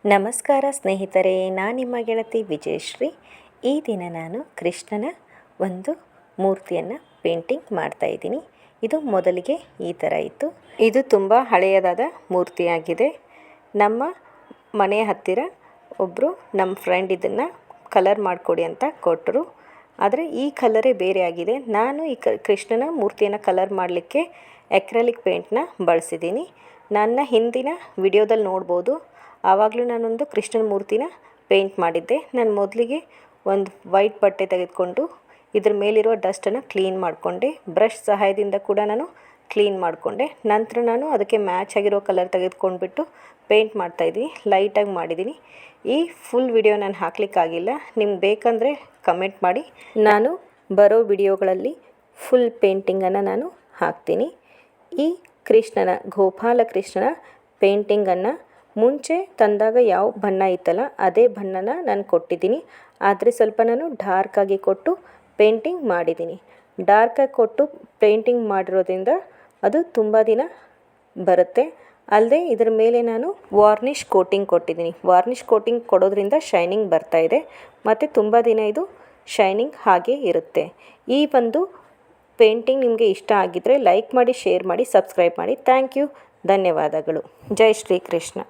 ನಮಸ್ಕಾರ ಸ್ನೇಹಿತರೆ, ನಾನು ನಿಮ್ಮ ಗೆಳತಿ ವಿಜಯಶ್ರೀ. ಈ ದಿನ ನಾನು ಕೃಷ್ಣನ ಒಂದು ಮೂರ್ತಿಯನ್ನು ಪೇಂಟಿಂಗ್ ಮಾಡ್ತಾಯಿದ್ದೀನಿ. ಇದು ಮೊದಲಿಗೆ ಈ ಥರ ಇತ್ತು. ಇದು ತುಂಬ ಹಳೆಯದಾದ ಮೂರ್ತಿಯಾಗಿದೆ. ನಮ್ಮ ಮನೆಯ ಹತ್ತಿರ ಒಬ್ಬರು ನಮ್ಮ ಫ್ರೆಂಡ್ ಇದನ್ನು ಕಲರ್ ಮಾಡಿಕೊಡಿ ಅಂತ ಕೊಟ್ಟರು. ಆದರೆ ಈ ಕಲರೇ ಬೇರೆ ಆಗಿದೆ. ನಾನು ಈ ಕೃಷ್ಣನ ಮೂರ್ತಿಯನ್ನು ಕಲರ್ ಮಾಡಲಿಕ್ಕೆ ಎಕ್ರಲಿಕ್ ಪೇಂಟನ್ನ ಬಳಸಿದ್ದೀನಿ. ನನ್ನ ಹಿಂದಿನ ವಿಡಿಯೋದಲ್ಲಿ ನೋಡ್ಬೋದು. ಆವಾಗಲೂ ನಾನೊಂದು ಕೃಷ್ಣನ ಮೂರ್ತಿನ ಪೇಂಟ್ ಮಾಡಿದ್ದೆ. ನಾನು ಮೊದಲಿಗೆ ಒಂದು ವೈಟ್ ಬಟ್ಟೆ ತೆಗೆದುಕೊಂಡು ಇದ್ರ ಮೇಲಿರುವ ಡಸ್ಟನ್ನು ಕ್ಲೀನ್ ಮಾಡಿಕೊಂಡೆ. ಬ್ರಷ್ ಸಹಾಯದಿಂದ ಕೂಡ ನಾನು ಕ್ಲೀನ್ ಮಾಡಿಕೊಂಡೆ. ನಂತರ ನಾನು ಅದಕ್ಕೆ ಮ್ಯಾಚ್ ಆಗಿರೋ ಕಲರ್ ತೆಗೆದುಕೊಂಡ್ಬಿಟ್ಟು ಪೇಂಟ್ ಮಾಡ್ತಾಯಿದ್ದೀನಿ. ಲೈಟಾಗಿ ಮಾಡಿದ್ದೀನಿ. ಈ ಫುಲ್ ವಿಡಿಯೋ ನಾನು ಹಾಕಲಿಕ್ಕಾಗಿಲ್ಲ. ನಿಮ್ಗೆ ಬೇಕಂದರೆ ಕಮೆಂಟ್ ಮಾಡಿ. ನಾನು ಬರೋ ವಿಡಿಯೋಗಳಲ್ಲಿ ಫುಲ್ ಪೇಂಟಿಂಗನ್ನು ನಾನು ಹಾಕ್ತೀನಿ. ಈ ಕೃಷ್ಣನ ಗೋಪಾಲಕೃಷ್ಣನ ಪೇಂಟಿಂಗನ್ನು ಮುಂಚೆ ತಂದಾಗ ಯಾವ ಬಣ್ಣ ಇತ್ತಲ್ಲ ಅದೇ ಬಣ್ಣನ ನಾನು ಕೊಟ್ಟಿದ್ದೀನಿ. ಆದರೆ ಸ್ವಲ್ಪ ನಾನು ಡಾರ್ಕಾಗಿ ಕೊಟ್ಟು ಪೇಂಟಿಂಗ್ ಮಾಡಿದ್ದೀನಿ. ಡಾರ್ಕಾಗಿ ಕೊಟ್ಟು ಪೇಂಟಿಂಗ್ ಮಾಡಿರೋದ್ರಿಂದ ಅದು ತುಂಬ ದಿನ ಬರುತ್ತೆ. ಅಲ್ಲದೆ ಇದರ ಮೇಲೆ ನಾನು ವಾರ್ನಿಷ್ ಕೋಟಿಂಗ್ ಕೊಟ್ಟಿದ್ದೀನಿ. ವಾರ್ನಿಷ್ ಕೋಟಿಂಗ್ ಕೊಡೋದ್ರಿಂದ ಶೈನಿಂಗ್ ಬರ್ತಾಯಿದೆ ಮತ್ತು ತುಂಬ ದಿನ ಇದು ಶೈನಿಂಗ್ ಹಾಗೆ ಇರುತ್ತೆ. ಈ ಒಂದು ಪೇಂಟಿಂಗ್ ನಿಮಗೆ ಇಷ್ಟ ಆಗಿದ್ದರೆ ಲೈಕ್ ಮಾಡಿ, ಶೇರ್ ಮಾಡಿ, ಸಬ್ಸ್ಕ್ರೈಬ್ ಮಾಡಿ. Thank you. ಧನ್ಯವಾದಗಳು. ಜೈ ಶ್ರೀ ಕೃಷ್ಣ.